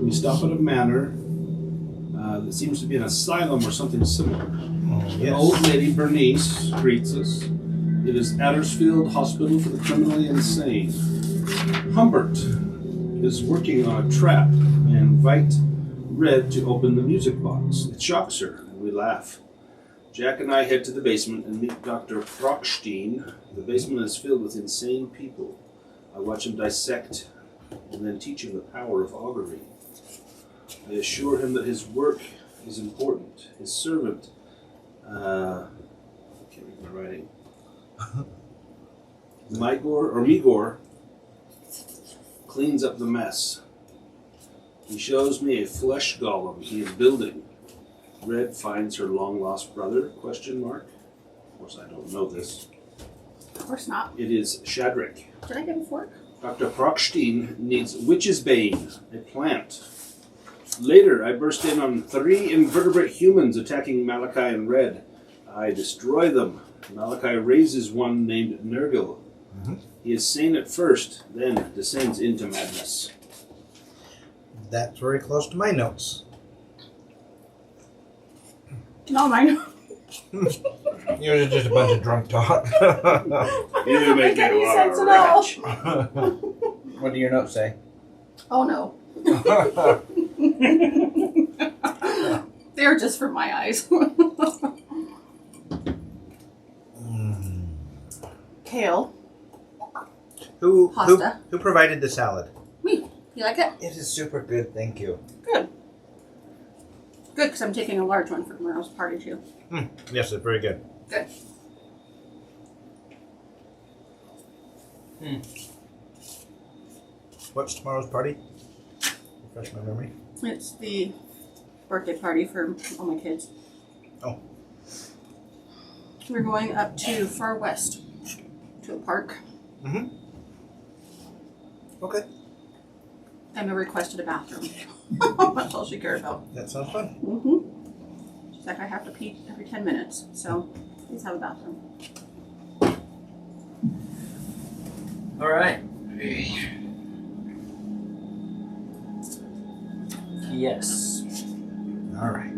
We stop at a manor that seems to be an asylum or something similar. Yes. An old lady, Bernice, greets us. It is Addersfield Hospital for the Criminally Insane. Humbert is working on a trap. I invite Red to open the music box. It shocks her, and we laugh. Jack and I head to the basement and meet Dr. Frockstein. The basement is filled with insane people. I watch him dissect and then teach him the power of augury. I assure him that his work is important. His servant, I can't read my writing. Migor cleans up the mess. He shows me a flesh golem he is building. Red finds her long-lost brother, ? Of course, I don't know this. Of course not. It is Shadrach. Did I get a fork? Dr. Frockstein needs witch's bane, a plant. Later, I burst in on 3 invertebrate humans attacking Malachi and Red. I destroy them. Malachi raises one named Nergal. Mm-hmm. He is sane at first, then descends into madness. That's very close to my notes. No, mine. Yours is just a bunch of drunk talk. You doesn't make any sense at all. What do your notes say? Oh no. They're just for my eyes. Kale. Who Pasta. who provided the salad? Me. You like it? It is super good, thank you. Good. Good, because I'm taking a large one for tomorrow's party too. Yes, it's very good. Good. What's tomorrow's party? Refresh my memory. It's the birthday party for all my kids. Oh. We're going up to far west to a park. Mm-hmm. Okay. Emma requested a bathroom. That's all she cared about. That sounds fun. Mm-hmm. She's like, I have to pee every 10 minutes, so please have a bathroom. All right. Yes. All right.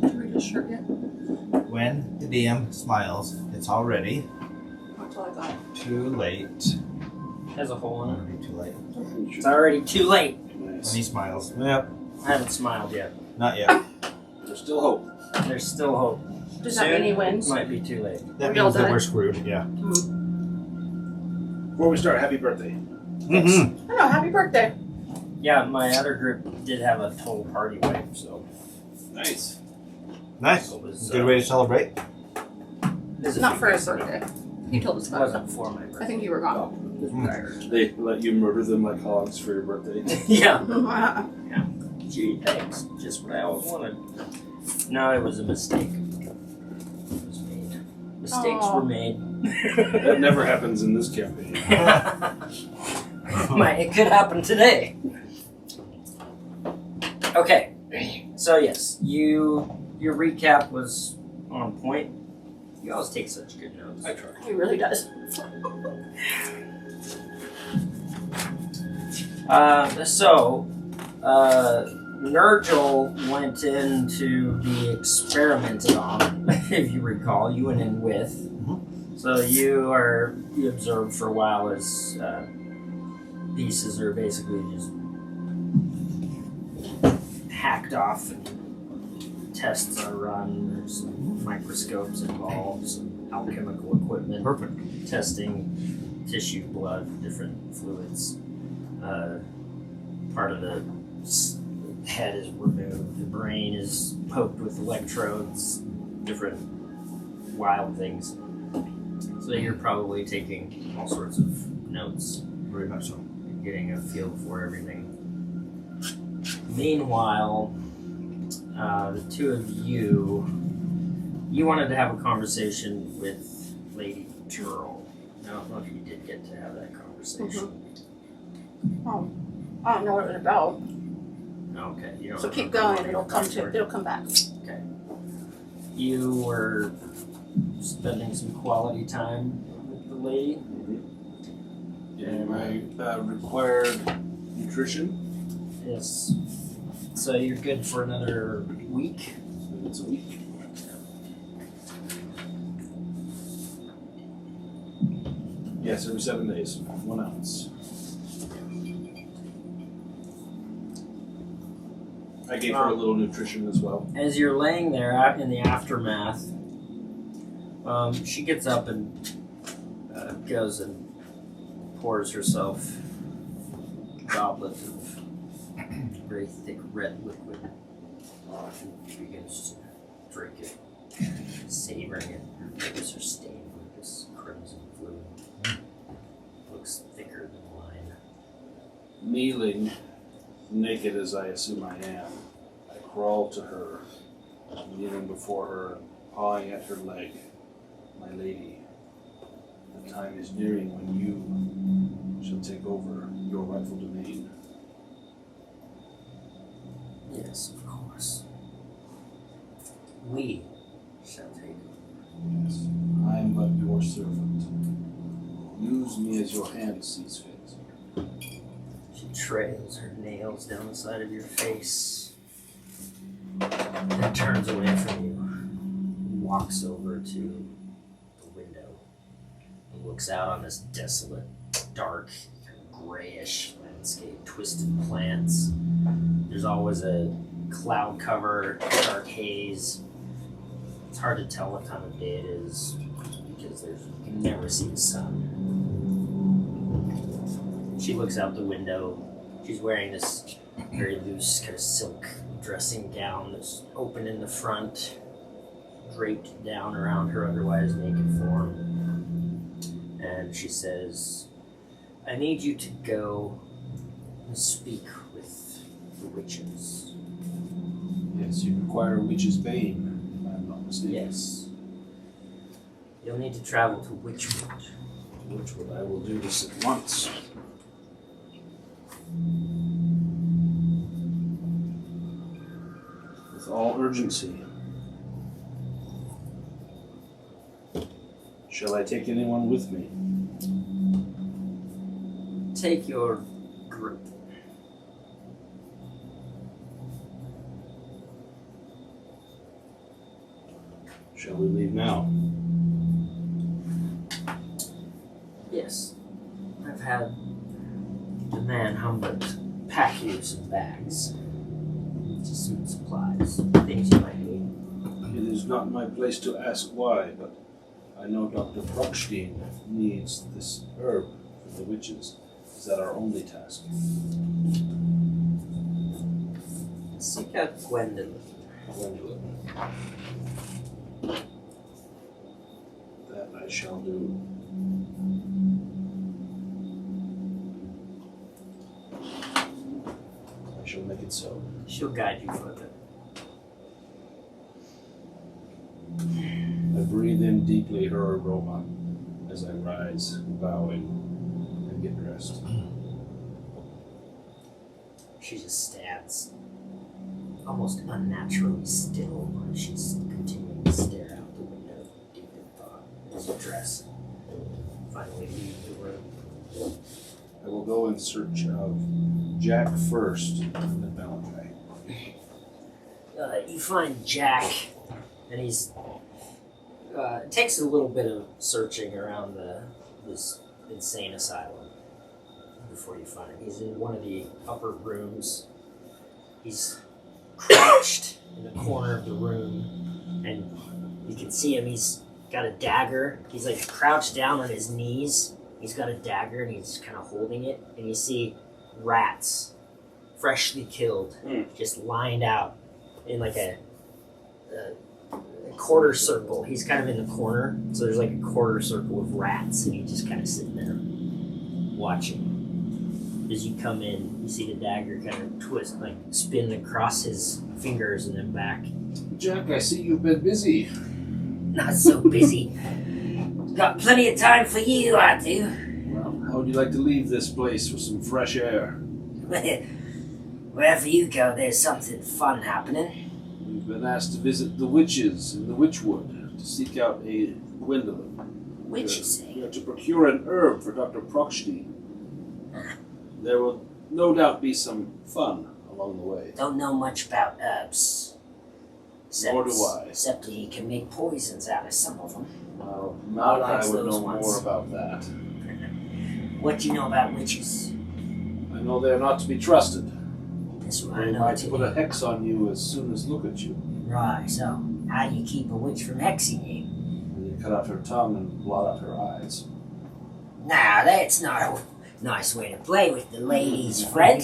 Did you read his shirt yet? When the DM smiles, it's already That's all I got. too late. Has a hole in it. Already too late. It's already too late. When Nice. he smiles. Yep. I haven't smiled yet. Not yet. There's still hope. There's still hope. Does that mean he wins? Might be too late. That We all means that done we're it? screwed. Yeah. Before we start, happy birthday. Mm-hmm. I know, happy birthday. Yeah, my other group did have a total party wipe, so Nice. Nice. it was Good way to celebrate. this is Not for his weeks birthday. ago. He told us It about it. wasn't for my I birthday. think you were gone. Tired. They let you murder them like hogs for your birthday. Yeah. Gee, thanks. Just what I always wanted. No, it was a mistake. It was made. Mistakes Aw. were made. That never happens in this campaign. It could happen today. Okay. So yes, your recap was on point. You always take such good notes. I try. He really does. Nergal went in to be experimented on, if you recall. You went in with. Mm-hmm. So you observed for a while as pieces are basically just hacked off and tests are run. There's some microscopes involved, some alchemical equipment. Perfect. Testing tissue, blood, different fluids. Part of the head is removed. The brain is poked with electrodes, different wild things. So you're probably taking all sorts of notes, Very much so. getting a feel for everything. Meanwhile, the two of you wanted to have a conversation with Lady Tearle. I don't know if you did get to have that conversation. Oh, I don't know what it was about. Okay, you don't So keep remember going. what It'll you come were- it'll come back. Okay. You were spending some quality time with the lady. Getting my required nutrition. Yes. So you're good for another week? It's a week. Yes, every 7 days. 1 ounce. I gave her a little nutrition as well. As you're laying there in the aftermath, she gets up and goes and pours herself a goblet of very thick red liquid. She begins to drink it, savoring it. Her lips are stained with this crimson fluid. Looks thicker than wine. Kneeling, naked as I assume I am, I crawl to her, kneeling before her, pawing at her leg. My lady, the time is nearing when you shall take over your rightful domain. Yes, of course. We shall take it. Yes, I am but your servant. Use me as your hand sees fit. She trails her nails down the side of your face, then turns away from you, walks over to the window, and looks out on this desolate, dark, grayish landscape, twisted plants. There's always a cloud cover, dark haze. It's hard to tell what time of day it is because you can never see the sun. She looks out the window. She's wearing this very loose kind of silk dressing gown that's open in the front, draped down around her otherwise naked form. And she says, I need you to go and speak with the witches. Yes, you require a witch's bane, if I'm not mistaken. Yes. You'll need to travel to Wytchwood. Wytchwood, I will do this at once. With all urgency. Shall I take anyone with me? Take your group. Shall we leave now? Yes. I've had the man Humbert pack you some bags. Just some supplies, things you might need. It is not my place to ask why, but I know Dr. Prockstein needs this herb for the witches. Is that our only task? Seek out Gwendolyn. Gwendolyn. That I shall do. I shall make it so. She'll guide you further. I breathe in deeply her aroma as I rise, bowing, and get dressed. She just stands almost unnaturally still as she's continuing to stare out the window, deep in thought, as you dress and finally leave the room. I will go in search of Jack first, and then Malachi. You find Jack, and he's it takes a little bit of searching around this insane asylum before you find him. He's in one of the upper rooms. He's crouched in the corner of the room, and you can see him. He's got a dagger. He's like crouched down on his knees. He's got a dagger, and he's kind of holding it. And you see rats, freshly killed, just lined out in like a quarter circle. He's kind of in the corner, so there's like a quarter circle of rats, and he's just kind of sitting there watching. As you come in, you see the dagger kind of twist, like spin across his fingers and then back. Jack, I see you've been busy. Not so busy. Got plenty of time for you, I do. Well, how would you like to leave this place for some fresh air? Wherever you go, there's something fun happening. We've been asked to visit the witches in the Wytchwood to seek out a Gwendolyn. Witches, We are to procure an herb for Dr. Prockstein. There will no doubt be some fun along the way. Don't know much about herbs. Nor do I. Except he can make poisons out of some of them. Malachi likes would those know ones. more about that. What do you know about witches? I know they are not to be trusted. That's what I They know might too. put a hex on you as soon as look at you. Right, so how do you keep a witch from hexing you? You cut out her tongue and blot out her eyes. Now, that's not a nice way to play with the ladies, Fred.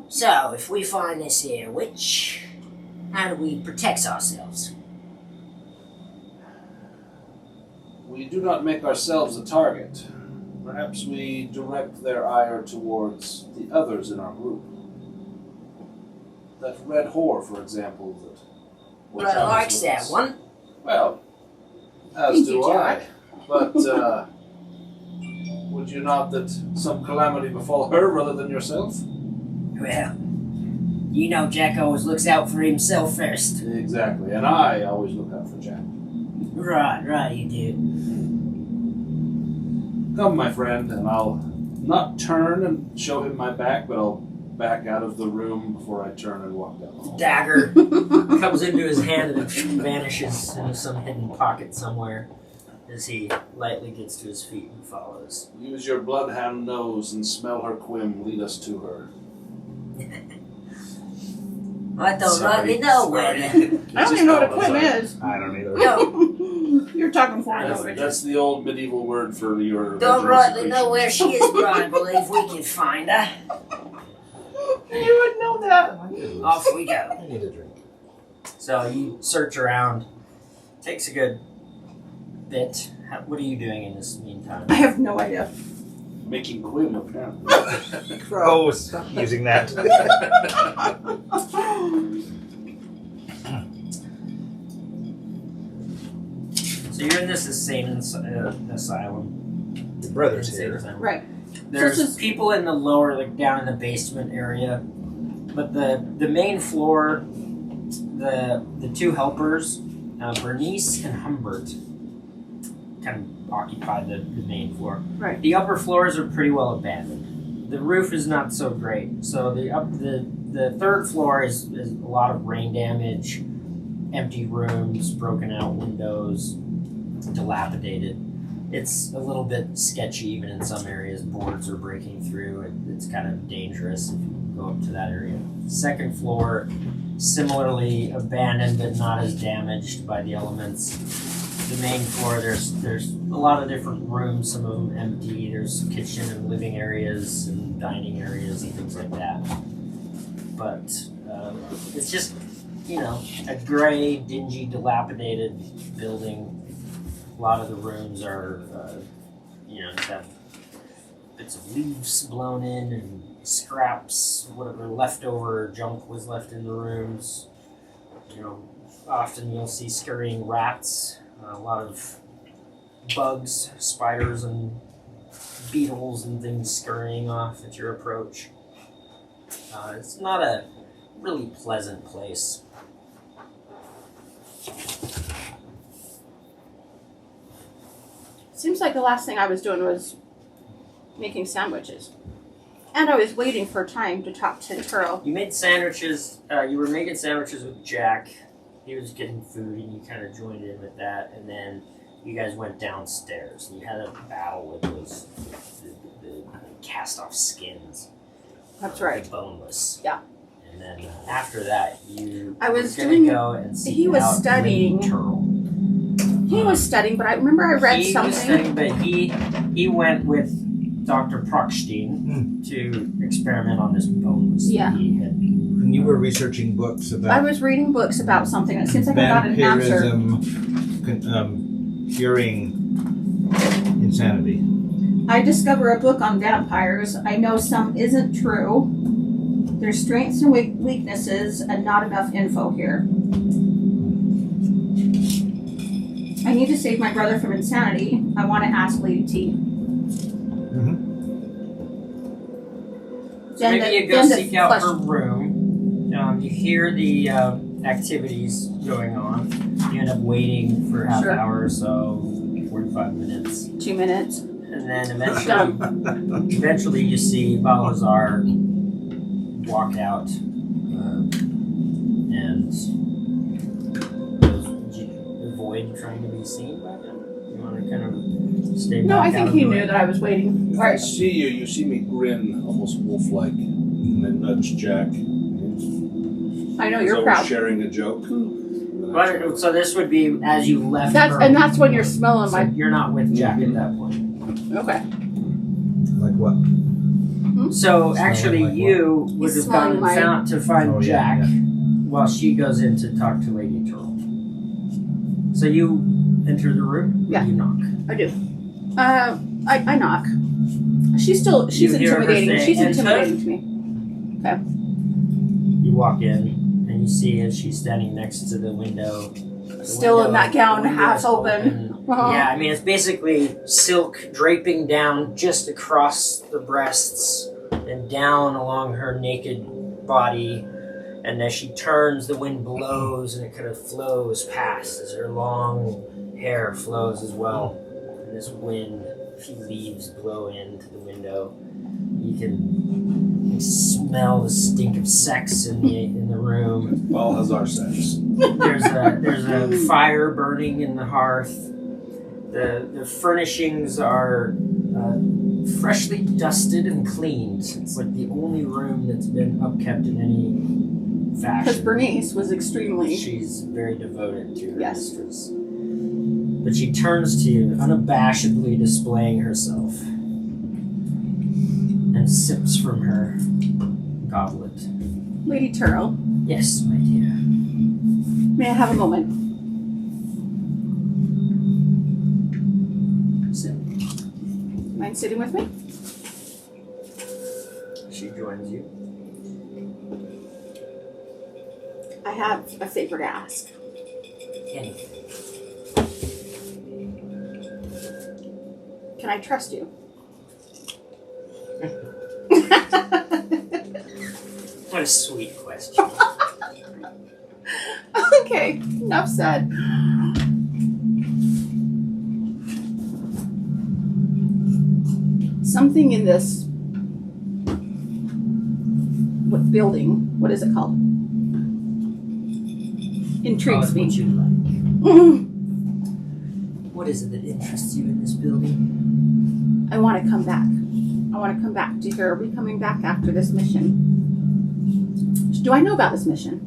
So, if we find this here witch, how do we protect ourselves? We do not make ourselves a target. Perhaps we direct their ire towards the others in our group. That red whore, for example, that... Well, I likes that one. Well, as Thank do you, I. Jack. But, would you not that some calamity befall her rather than yourself? Well, you know Jack always looks out for himself first. Exactly, and I always look out for Jack. Right, you do. Come, my friend, and I'll not turn and show him my back, but I'll back out of the room before I turn and walk down the hall. Dagger comes into his hand and vanishes into some hidden pocket somewhere as he lightly gets to his feet and follows. Use your bloodhound nose and smell her quim. Lead us to her. I don't really know where to... I don't even know what a quim is. I don't either. No, You're talking for I me. know. That's the old medieval word for your... don't original rightly know where secretions. she is, but I believe we can find her. You would know that. Off we go. I need a drink. So you search around. Takes a good bit. What are you doing in this meantime? I have no idea. Making quim, apparently. Oh, stop using that. So you're in this insane asylum. Your brother's Insane here. asylum. Right. There's So this is- people in the lower, like down in the basement area, but the main floor, the two helpers, Bernice and Humbert, kind of occupy the main floor. Right. The upper floors are pretty well abandoned. The roof is not so great. So the third floor is a lot of rain damage, empty rooms, broken out windows, dilapidated. It's a little bit sketchy even in some areas. Boards are breaking through. It's kind of dangerous if you go up to that area. Second floor, similarly abandoned but not as damaged by the elements. The main floor, there's a lot of different rooms, some of them empty. There's kitchen and living areas and dining areas and things like that. But it's just, a gray, dingy, dilapidated building. A lot of the rooms are, just have bits of leaves blown in and scraps, whatever leftover junk was left in the rooms. Often you'll see scurrying rats, a lot of bugs, spiders, and beetles and things scurrying off at your approach. It's not a really pleasant place. Seems like the last thing I was doing was making sandwiches. And I was waiting for time to talk to Tearle. You made sandwiches, you were making sandwiches with Jack. He was getting food and you kind of joined in with that. And then you guys went downstairs and you had a battle with those the cast off skins. That's right. The boneless. Yeah. And then after that, I was were gonna doing- go and see he was out studying. Tearle. He was studying, but I remember I read he something. was studying, but he went with Dr. Prockstein to experiment on this boneless. Yeah. He had And you were researching books I about was reading books about something, and it seems like I got an answer. vampirism, curing insanity. I discover a book on vampires. I know some isn't true. There's strengths and weaknesses, and not enough info here. I need to save my brother from insanity. I want to ask Lady T. So maybe you go seek out her room. You hear the activities going on. You end up waiting for half Sure. hour or so, 45 minutes. 2 minutes. And then eventually you see Balazar walk out And did you avoid trying to be seen by them? You want to kind of stay back No, I out think of he the knew way? that I was waiting. If I see you, you see me grin, almost wolf-like, and then nudge Jack. I know As you're though proud. we're sharing a joke. But, so this would be as you left her. And that's when you're smelling So my. you're not with Jack at that point. Okay. Like what? So actually, like you would He's have smelling gone my- found to find Oh, yeah, Jack while she goes in to talk to Lady Tearle. So you enter the room. Yeah. You knock. I do. I knock. She's You hear her intimidating. say, She's "Enter." intimidating to me. Okay. You walk in and you see as she's standing next to the window. The Still in that gown, the window half is open. Uh-huh. Yeah, I mean it's basically silk draping down just across the breasts and down along her naked body. And as she turns, the wind blows and it kind of flows past as her long hair flows as well. And this wind, a few leaves blow into the window. You can smell the stink of sex in the room. Balthazar sex. There's a fire burning in the hearth. The furnishings are freshly dusted and cleaned. It's like the only room that's been upkept in any fashion. Because Bernice was extremely. She's very devoted to her Yes. mistress. But she turns to you, unabashedly displaying herself, and sips from her goblet. Lady Tearle, Yes, my dear. may I have a moment? Sit. Mind sitting with me? She joins you. I have a favor to ask. Anything. Can I trust you? What a sweet question. Okay, enough said. Something in this building, what is it called? Intrigues Call it me. what you like. Mm, What is it that interests you in this building? I want to come back. I want to come back to here. Are we coming back after this mission? Do I know about this mission?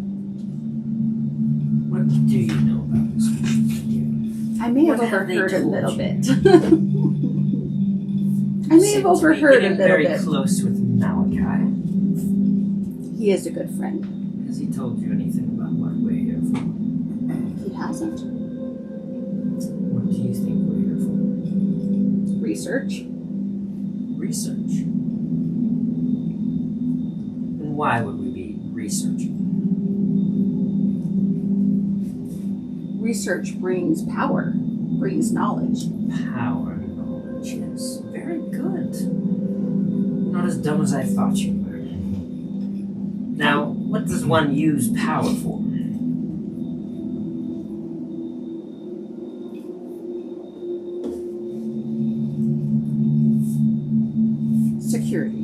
What do you know about this mission, my dear? I may have What have they overheard a told little you? bit. I may have overheard a getting little very bit. close with Malachi. He is a good friend. Has he told you anything about what we're here for? He hasn't. What do you think we're here for? Research. Research. And why would we be researching? Research brings power, brings knowledge. Power knowledge, yes. Very good. Not as dumb as I thought you were. Now, what does one use power for? Security.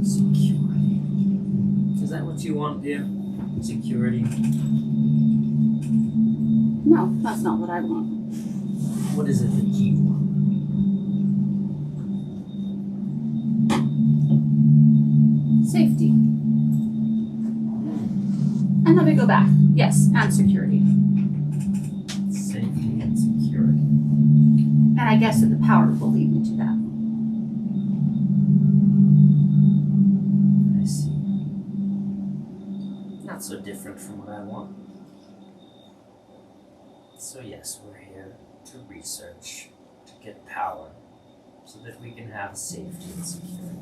Security. Is that what you want, dear? Security? No, that's not what I want. What is it that you want? Safety. And let me go back. Yes, and security. Safety and security. And I guess that the power will lead me to that. I see. Not so different from what I want. So yes, we're here to research, to get power, so that we can have safety and security.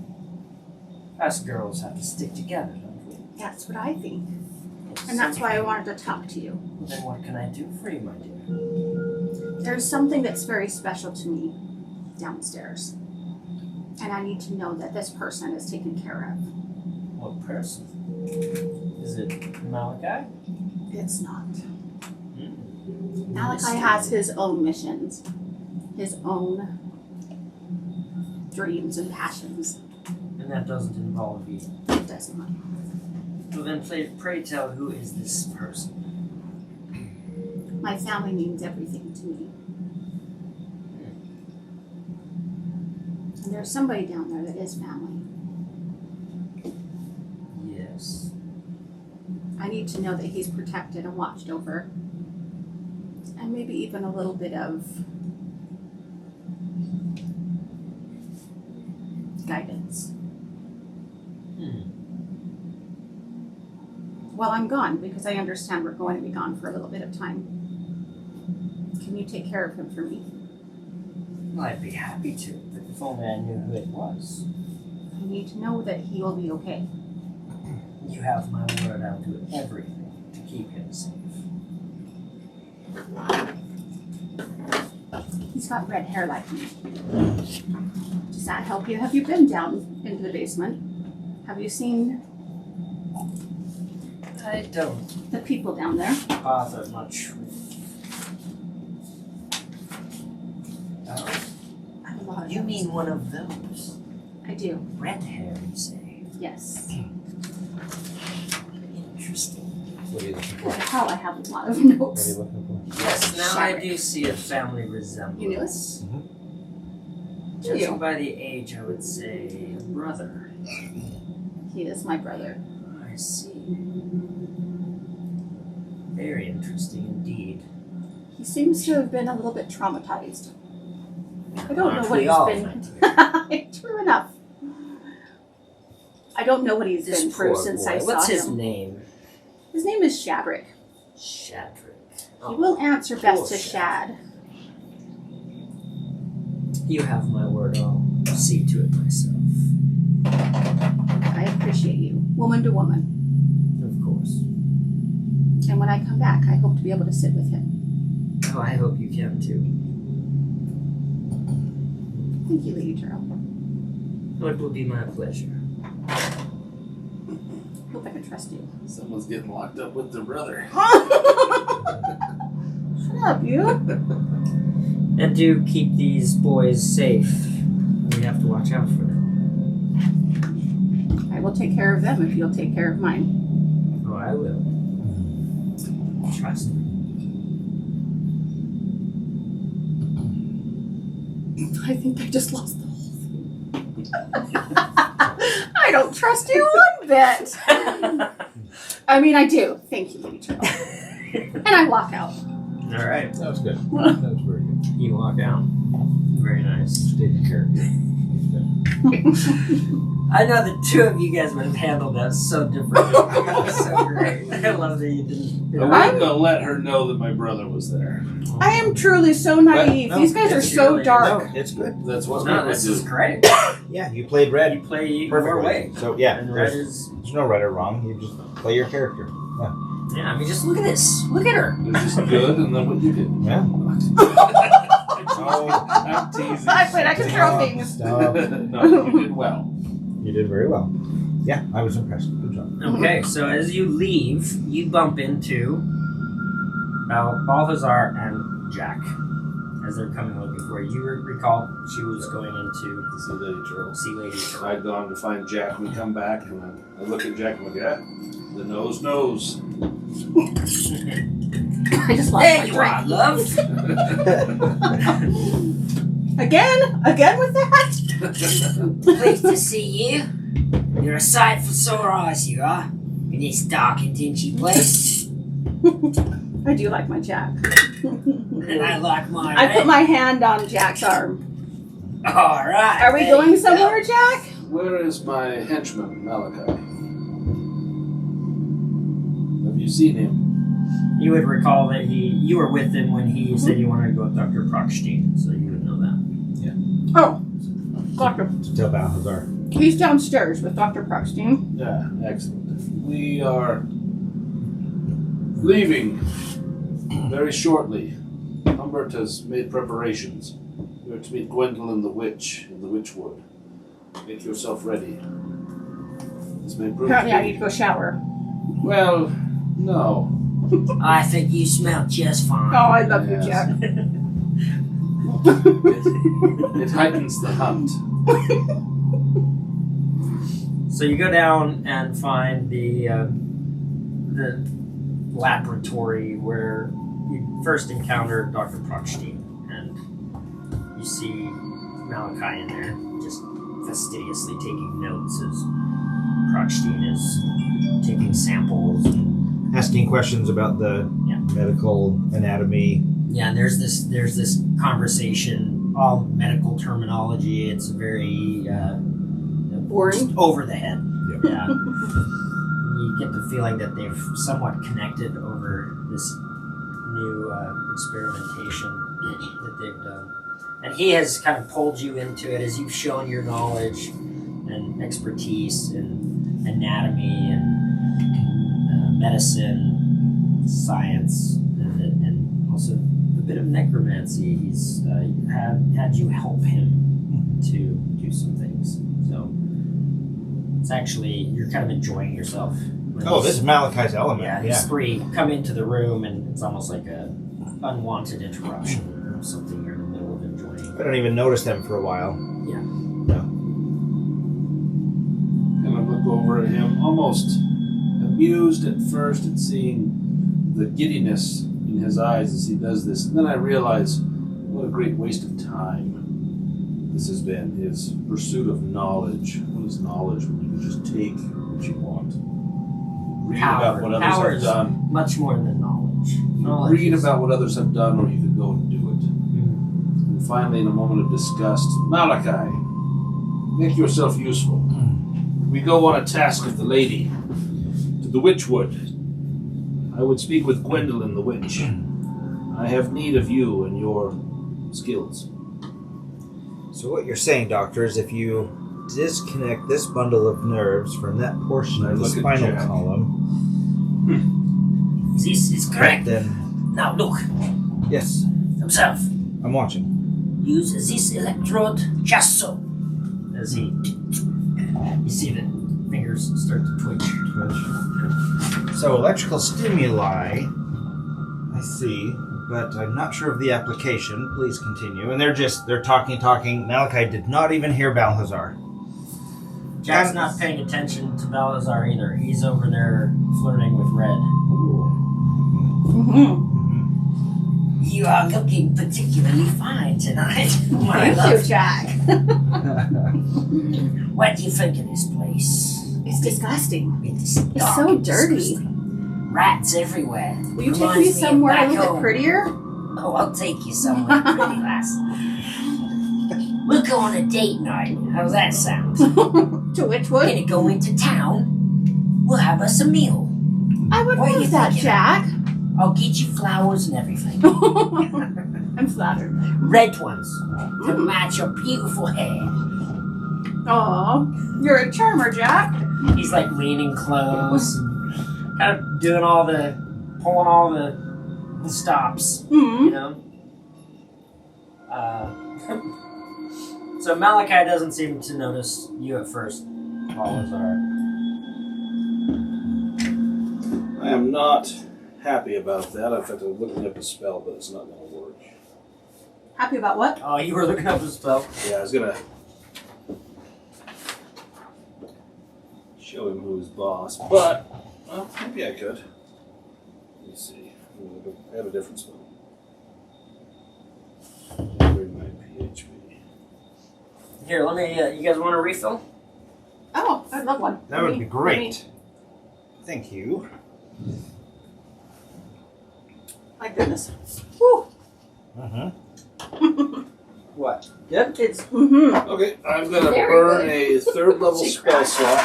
Us girls have to stick together, don't we? That's what I think. Yes. And that's why I wanted to talk to you. Well, then what can I do for you, my dear? There's something that's very special to me downstairs. And I need to know that this person is taken care of. What person? Is it Malachi? It's not. Mm. Malachi has his own missions, his own dreams and passions. And And that doesn't involve you. It does not. So then pray tell, who is this person? My family means everything to me. And there's somebody down there that is family. Yes. I need to know that he's protected and watched over. And maybe even a little bit of guidance. While I'm gone, because I understand we're going to be gone for a little bit of time. Can you take care of him for me? Well, I'd be happy to, but if only I knew who it was. I need to know that he will be okay. You have my word, I'll do everything to keep him safe. He's got red hair like me. Does that help you? Have you been down into the basement? Have you seen I don't the people down there? bother much with... Oh, I have a lot of you those. mean one of those? I do. Red hair, you say? Yes. Interesting. What are you looking What for? the hell? I have a lot of What are notes. you looking for? Yes, now I Shadrach. do see a family resemblance. You knew it? Do Judging you? by the age, I would say a brother. He is my brother. I see. Very interesting indeed. He seems to have been a little bit traumatized. I don't know Aren't what we he's all, been. my dear? True enough. I don't know what he's This been through poor since boy. I saw What's his him. name? His name is Shadrach. Shadrach. He will answer best Poor to Shad. You have my word, I'll see to it myself. I appreciate you, woman to woman. Of course. And when I come back, I hope to be able to sit with him. Oh, I hope you can too. Thank you, Lady Tearle. It will be my pleasure. Hope I can trust you. Someone's getting locked up with their brother. Shut up, you. And do keep these boys safe. We have to watch out for them. I will take care of them if you'll take care of mine. Oh, I will. Trust me. I think I just lost the whole thing. I don't trust you one bit. I mean, I do. Thank you, Lady Tearle. And I walk out. All right. That was good. That was very good. You walk out. Very nice. Taking care of you. I know the two of you guys would have handled that so differently. That's so great. I love that you didn't. I wasn't gonna let her know that my brother was there. I am truly so naive. no, These guys are it's so really- dark. No, it's good. That's what No, we this do. is great. Yeah, you played red You play your perfectly. way. So yeah, And red there's, is. there's no right or wrong. You just play your character. Yeah, I mean, just look at this. Look at her. It's just good, and then what you did. Yeah. I'm teasing. I can throw things. Stop. No, you did well. You did very well. Yeah, I was impressed. Good job. Okay, so as you leave, you bump into Balthazar and Jack as they're coming looking for you. You recall she was going into See Lady Tearle. see Lady Tearle. I'd gone to find Jack. We come back, and I look at Jack and look at the nose knows. I just lost There my you drink. are, love. Again with that? Pleased to see you. You're a sight for sore eyes, you are, in this dark and dingy place. I do like my Jack. And I like my I put my hand on Jack's arm. All right. Are we there going you somewhere, Jack? Where is my henchman, Malachi? Have you seen him? You would recall that you were with him when he said he wanted to go with Dr. Prockstein, so you would know that. Oh, Doctor. Tell Balthazar. He's downstairs with Dr. Prockstein. Yeah, excellent. We are leaving very shortly. Humbert has made preparations. We are to meet Gwendolyn the witch in the Wytchwood. Make yourself ready. This may prove Apparently, to I be- need to go shower. Well, no. I think you smell just fine. Oh, I love Yes. you, Jack. It heightens the hunt. So you go down and find the laboratory where you first encountered Dr. Prochstein, and you see Malachi in there, just fastidiously taking notes as Prochstein is taking samples and Asking questions about the medical anatomy. yeah, and there's this conversation, all medical terminology. It's very Boring. over the head. Yep. Yeah. You get the feeling that they've somewhat connected over this new experimentation that they've done. And he has kind of pulled you into it as you've shown your knowledge and expertise in anatomy and medicine, science, and also a bit of necromancy. He's had you help him to do some things. So it's actually, you're kind of enjoying yourself. Oh, this is Malachi's element. Yeah, these three come into the room, and it's almost like a unwanted interruption of something you're in the middle of enjoying. I don't even notice them for a while. Yeah. No. And I look over at him, almost amused at first at seeing the giddiness in his eyes as he does this. And then I realize what a great waste of time this has been, his pursuit of knowledge. What is knowledge when you can just take what you want? Read about what others have done. Much more than knowledge. Read about what others have done, or you could go and do it. And finally, in a moment of disgust, Malachi, make yourself useful. We go on a task of the lady to the Wytchwood. I would speak with Gwendolyn the witch. I have need of you and your skills. So what you're saying, Doctor, is if you disconnect this bundle of nerves from that portion of the Look at spinal Jack. column, This is correct. then Now look, yes, observe. I'm watching. Use this electrode just so. As he, you see the fingers start to twitch. So electrical stimuli, I see, but I'm not sure of the application. Please continue. And they're talking. Malachi did not even hear Balthazar. Jack's not paying attention to Balthazar either. He's over there flirting with Red. Mm-hmm. You are looking particularly fine tonight, my Thank you, Jack. What do you think of this place? It's disgusting. It's It's so dirty. disgusting. Rats everywhere. Will you take Reminds me of somewhere a back little bit home. prettier? Oh, I'll take you somewhere pretty, lass. We'll go on a date night. How's that sound? To We're Wytchwood? gonna go into town. We'll have us a meal. I would What are you love that, thinking? Jack. I'll get you flowers and everything. I'm flattered. Red ones to match your beautiful hair. Aw, you're a charmer, Jack. He's like leaning close, kind of doing pulling all the stops, Hmm. you know. So Malachi doesn't seem to notice you at first. Balthazar. I am not happy about that. In fact, I'm looking up a spell, but it's not going to work. Happy about what? Oh, you were looking up a spell. Yeah, I was going to show him who's boss, but well, maybe I could. Let's see. I have a different spell. Bring my PHP. Here, let me. You guys want a refill? Oh, I'd love one. That would be great. Thank you. My goodness. Whew. Uh-huh. What? Good. It's, mm-hmm. Okay, I'm going to Very burn good. a third level She spell cracked. slot.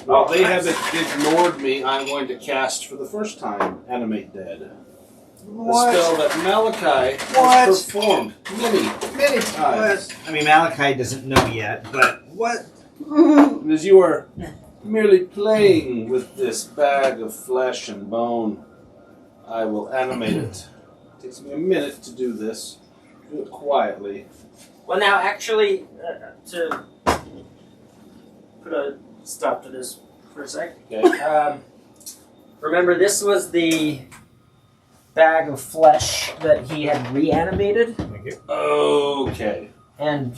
While they nice. have ignored me, I'm going to cast for the first time Animate Dead. What? A spell that Malachi What? has performed many times. I mean, Malachi doesn't know yet, but what? And as you are merely playing with this bag of flesh and bone, I will animate it. It takes me a minute to do this. Do it quietly. Well, now, actually, to put a stop to this for a sec. Okay. Remember, this was the bag of flesh that he had reanimated, Thank you. Okay. and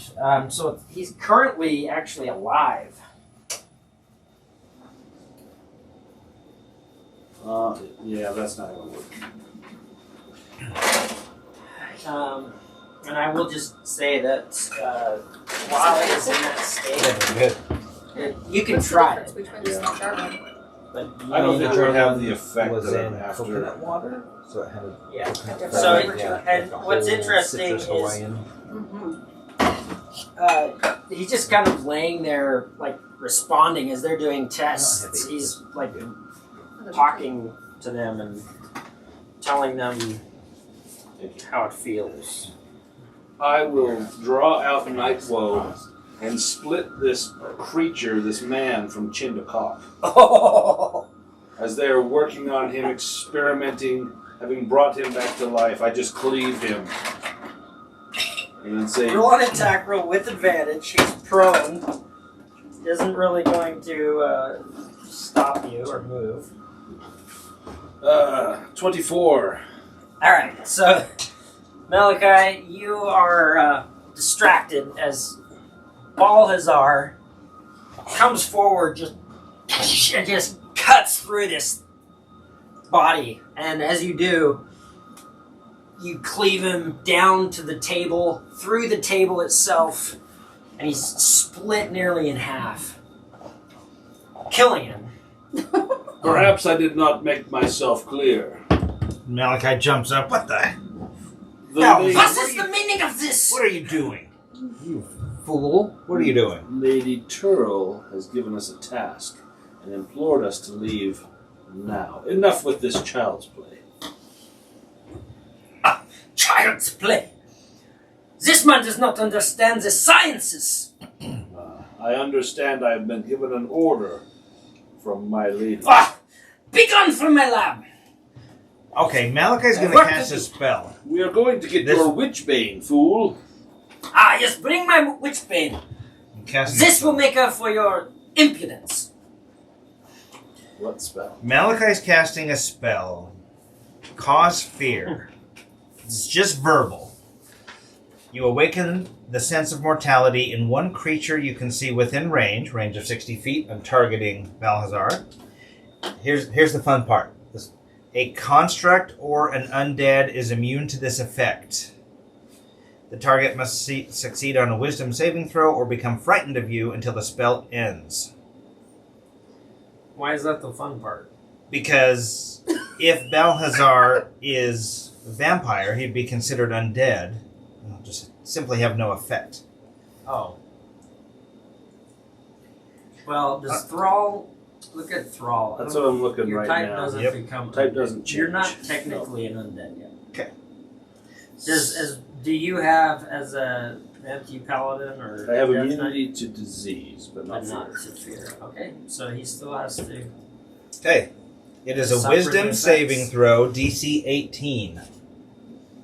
so he's currently actually alive. Yeah, that's not gonna work. And I will just say that while it is in that state, Good. you can What's the try difference it. between this and the Jarvan? But I don't think it would have the Jarvan effect was of in after. coconut water, so it had yeah. coconut So flavor, it- and like a what's whole interesting citrus is- Hawaiian. Mm-hmm. He's just kind of laying there, like responding as they're doing tests. He's like talking to them and telling them how it feels. I will draw out Nightwoe and split this creature, this man, from chin to cock. Oh, As they are working on him, experimenting, having brought him back to life, I just cleave him. And then say, roll an attack roll with advantage. He's prone. Isn't really going to stop you or move. 24. Alright, so Malachi, you are distracted as Balhazar comes forward and just cuts through this body. And as you do, you cleave him down to the table, through the table itself, and he's split nearly in half, killing him. Perhaps I did not make myself clear. Malachi jumps up. What the? The No, lady, What is the meaning of this? What are you doing? You fool. What are you doing? Lady Tearle has given us a task and implored us to leave now. Enough with this child's play. Child's play. This man does not understand the sciences. I understand I have been given an order from my lady. Begone from my lab. Okay, Malachi's going to What cast did a you- spell. We are going to get This- your witchbane, fool. Yes, bring my witchbane. Casting This will make up for your impudence. What spell? Malachi's casting a spell. Cause fear. It's just verbal. You awaken the sense of mortality in one creature you can see within range of 60 feet. I'm targeting Balhazar. Here's the fun part. A construct or an undead is immune to this effect. The target must succeed on a wisdom saving throw or become frightened of you until the spell ends. Why is that the fun part? Because if Balhazar is a vampire, he'd be considered undead. He'll just simply have no effect. Oh. Well, does Thrall... Look at Thrall. That's what I'm looking Your right type now. doesn't Yep. become... Type doesn't change. You're not technically an undead yet. Okay. Do you have as a anti-paladin or... I have Death Knight? immunity to disease, but But not not fear. to fear. Okay, so he still has to... Okay. It is a Suffer the wisdom effects. saving throw, DC 18.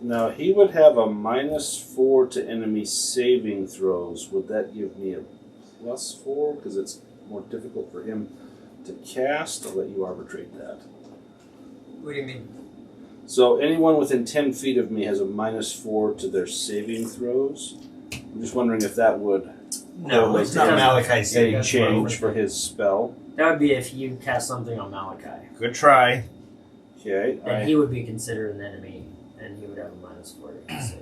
Now, he would have a -4 to enemy saving throws. Would that give me a +4? Because it's more difficult for him to cast. I'll let you arbitrate that. What do you mean? So anyone within 10 feet of me has a -4 to their saving throws. I'm just wondering if that would No, it's not doesn't. Malachi's saving a throw. change for his spell. That would be if you cast something on Malachi. Good try. Okay, Then he would be considered an enemy, and he would have a -4 to his save.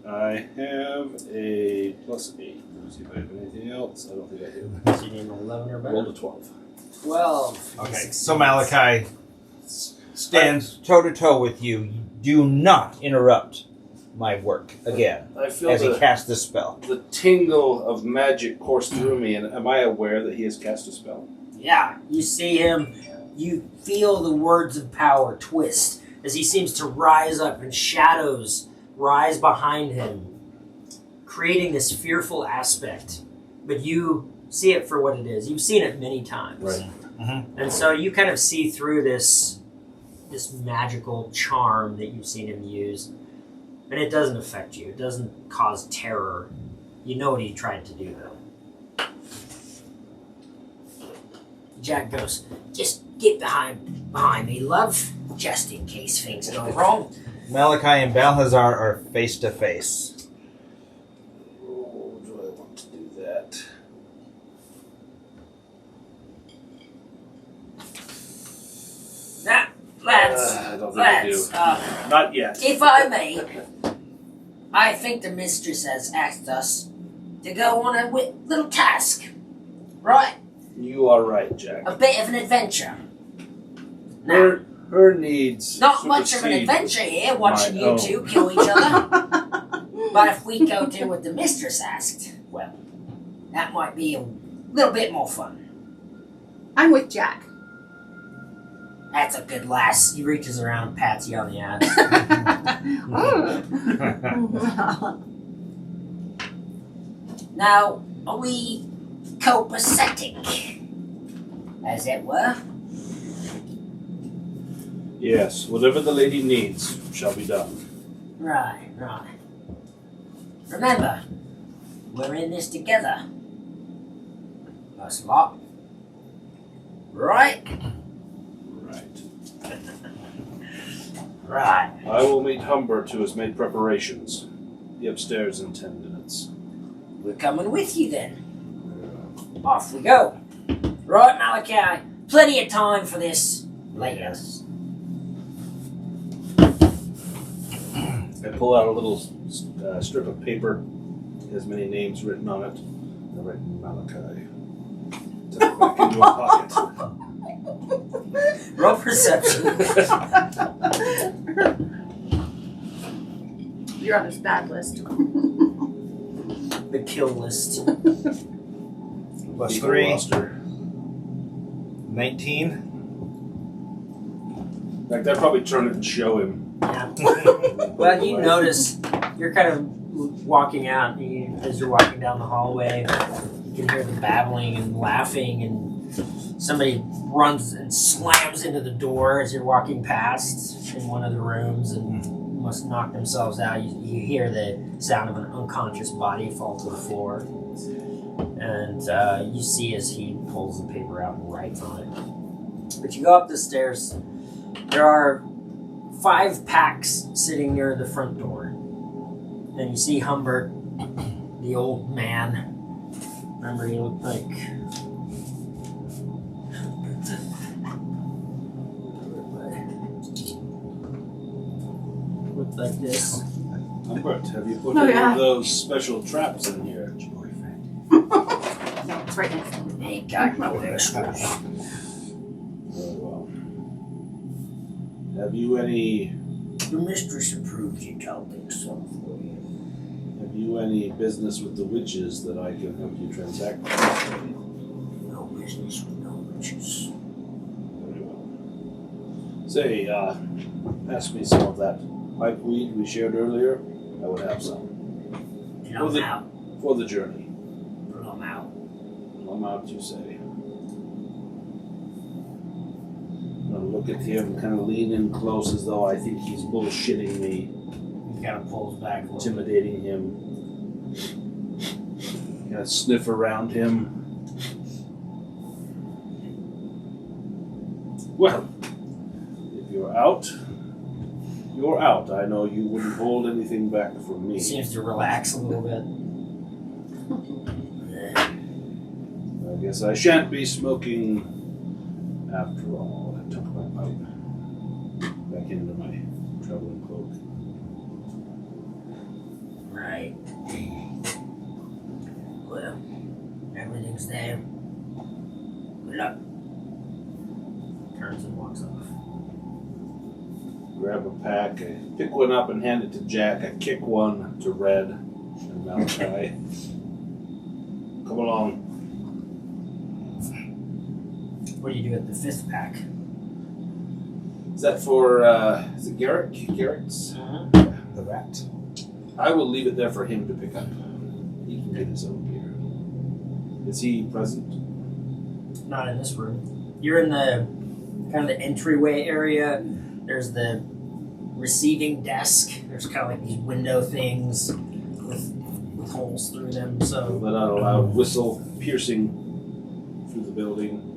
I have a +8. Let me see if I have anything else. I don't think I do. So you need an 11 or Roll better? to 12. 12. Okay, so Malachi stands toe-to-toe with you. Do not interrupt my work again I feel as he the, casts this spell. the tingle of magic course through me, and am I aware that he has cast a spell? Yeah, you see him, you feel the words of power twist as he seems to rise up and shadows rise behind him, creating this fearful aspect. But you see it for what it is. You've seen it many times. Right. Mm-hmm. And so you kind of see through this magical charm that you've seen him use. And it doesn't affect you. It doesn't cause terror. You know what he tried to do, though. Jack goes, just get behind me, love, just in case things go wrong. Malachi and Balhazar are face to face. Oh, do I want to do that? Nah, I don't think I do. Lads, Not yet. if I may, I think the mistress has asked us to go on a little task. Right? You are right, Jack. A bit of an adventure. Now, Her needs not much of an supersede adventure here, watching my you own. two kill each other. But if we go do what the mistress asked, well, that might be a little bit more fun. I'm with Jack. That's a good lass. He reaches around and pats you on the ass. Now, are we copacetic, as it were? Yes, whatever the lady needs shall be done. Right. Remember, we're in this together. Us lot. Right? Right. Right. I will meet Humbert, who has made preparations. Be upstairs in 10 minutes. We're coming with you then. Off we go. Right, Malachi. Plenty of time for this later. Yes. I pull out a little strip of paper. It has many names written on it. I write Malachi. Tuck it back into a pocket. Roll perception. You're on his bad list. The kill list. Plus Eagle 3. roster. 19. In fact, I'd probably turn it and show him. Yeah. Well, you notice you're kind of walking out, and as you're walking down the hallway, you can hear the babbling and laughing, and somebody runs and slams into the door as you're walking past in one of the rooms and must knock themselves out. You hear the sound of an unconscious body fall to the floor, and you see as he pulls the paper out and writes on it. But you go up the stairs. There are 5 packs sitting near the front door. And you see Humbert, the old man. Remember, he looked like... looked like this. Humbert, have you put Oh, any yeah. of those special traps in here? No, it's right next to him. Ain't got no extras. Very well. Have you any The mistress approves you telling so for you. Have you any business with the witches that I can help you transact? No business with no witches. Very well. Say, pass me some of that pipe weed we shared earlier. I would have some. Plum out. For the journey. Plum out. Plum out, you say. I'm gonna look at him, kind of lean in close as though I think he's bullshitting me, He kind of pulls back a little bit. intimidating him. Kind of sniff around him. Well, if you're out, you're out. I know you wouldn't hold anything back from me. He seems to relax a little bit. I guess I shan't be smoking after all. I took my pipe back into my traveling cloak. Right. Well, everything's there. Good luck. Turns and walks off. Grab a pack, I pick one up and hand it to Jack. I kick one to Red and Malachi. Come along. What do you do at the 5th pack? Is that for, is it Garrett? Garrett's? The rat. I will leave it there for him to pick up. He can get his own gear. Is he present? Not in this room. You're in the kind of the entryway area. There's the receiving desk. There's kind of like these window things with holes through them. I So let out a loud whistle, piercing through the building.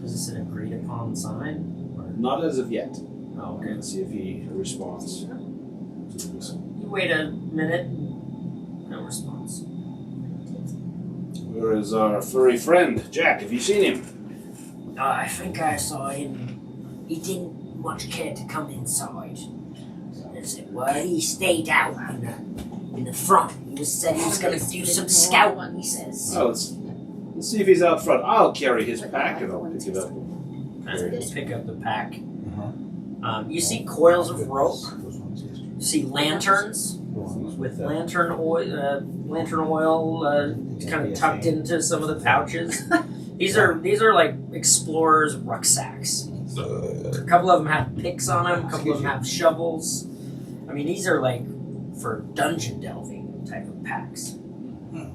is this an agreed upon sign? Or? Not as of yet. Oh, okay. Let's see if he responds to the whistle. You wait a minute. No response. Where is our furry friend? Jack, have you seen him? I think I saw him. He didn't much care to come inside. I said, well, he stayed out in the front. He said he was going to do some scouting, he says. Oh, let's see if he's out front. I'll carry his pack and I'll pick it up. And pick up the pack. You see coils of rope. You see lanterns with lantern oil kind of tucked into some of the pouches. These are like explorers' rucksacks. A couple of them have picks on them. A couple of them have shovels. I mean, these are like for dungeon delving type of packs.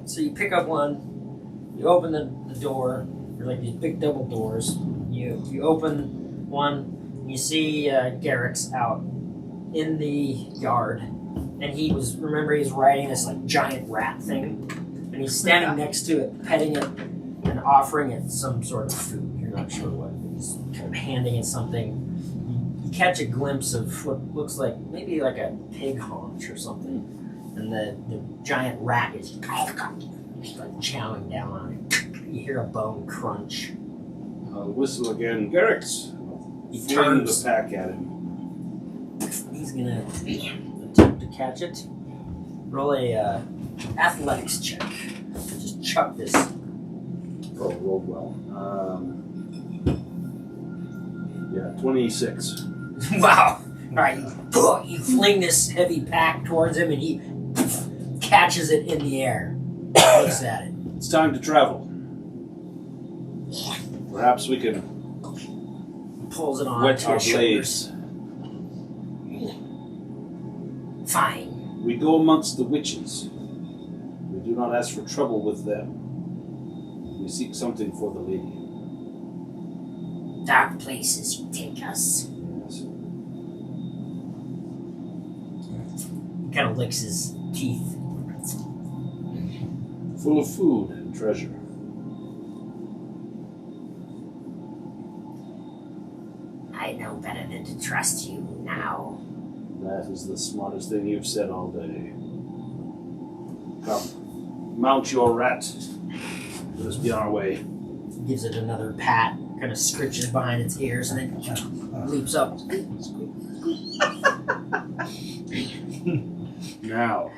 So you pick up one, you open the door. They're like these big double doors. You open one, you see Garrick's out in the yard, and he was riding this like giant rat thing, and he's standing next to it, petting it and offering it some sort of food. You're not sure what. He's kind of handing it something. You catch a glimpse of what looks like maybe like a pig haunch or something, and the giant rat is like chowing down on it. You hear a bone crunch. I'll whistle again. Garrick's. He Fling turns. the pack at him. He's gonna attempt to catch it. Roll a athletics check. Just chuck this. Oh, rolled well. Yeah, 26. Wow! Alright, you fling this heavy pack towards him and he catches it in the air. Looks at it. It's time to travel. Perhaps we can Pulls it on wet to our his shoulders. blades. Fine. We go amongst the witches. We do not ask for trouble with them. We seek something for the lady. Dark places you take us. Yes. He kind of licks his teeth. Full of food and treasure. I know better than to trust you now. That is the smartest thing you've said all day. Come, mount your rat. Let us be on our way. Gives it another pat, kind of scritches behind its ears, and then leaps up. Now,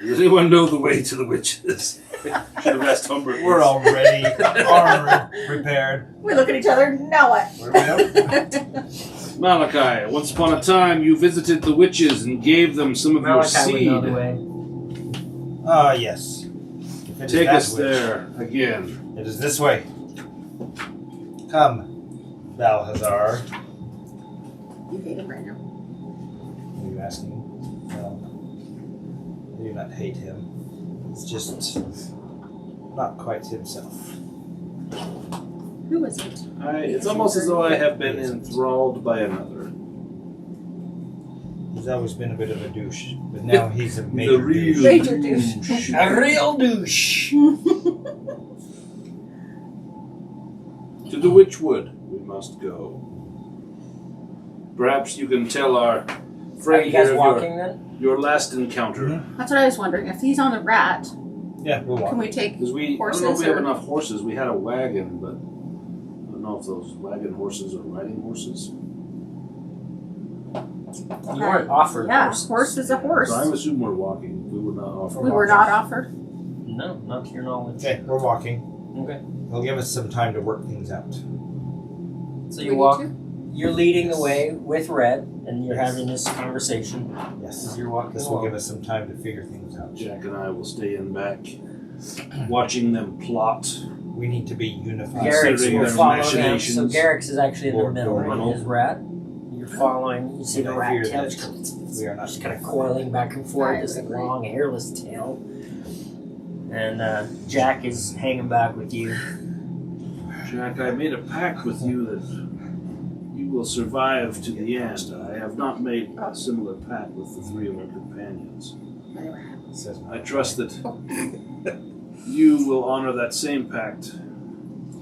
does anyone know the way to the witches? Should have asked Humbert. We're all ready, armor prepared. We look at each other, know Where do we go? it. Malachi, once upon a time you visited the witches and gave them some of your Malachi would know the seed. way. Yes. If it is Take that us witch, there again. It is this way. Come, Balhazar. You hate him right now. Are you asking? No. I do not hate him. It's just not quite himself. Who is it? It's almost as though I have been enthralled by another. He's always been a bit of a douche, but now he's a major The real douche. Major douche. A real douche. To the Wytchwood we must go. Perhaps you can tell our Are friend you guys here of walking then? your last encounter. Mhm. That's what I was wondering. If he's on the rat, Yeah, we'll walk. can we take Because I don't know if horses? we have Or... enough horses. We had a wagon, but I don't know if those wagon horses are riding horses. You weren't offered Yeah, horses. horse is a horse. So I assume we're walking. We were not offered. We were not offered. No, not to your knowledge. Okay, we're walking. Okay. He'll give us some time to work things out. So We you need walk. to? You're leading the way with Red, and you're Yes. having this conversation Yes. as you're walking This will along. give us some time to figure things out. Jack and I will stay in back, watching them plot. We need to be unified. Garrick's, Considering you're their following him. So machinations. Garrick's is actually in the Lord middle, Dorman. and his rat. You're following. You see And the I rat fear tail that just we are not kind of coiling back and forth. Right, This right, right. long, hairless tail. And Jack is hanging back with you. Jack, I made a pact with you that you will survive to the end. I have not made a similar pact with the three of our companions. Says I trust that you will honor that same pact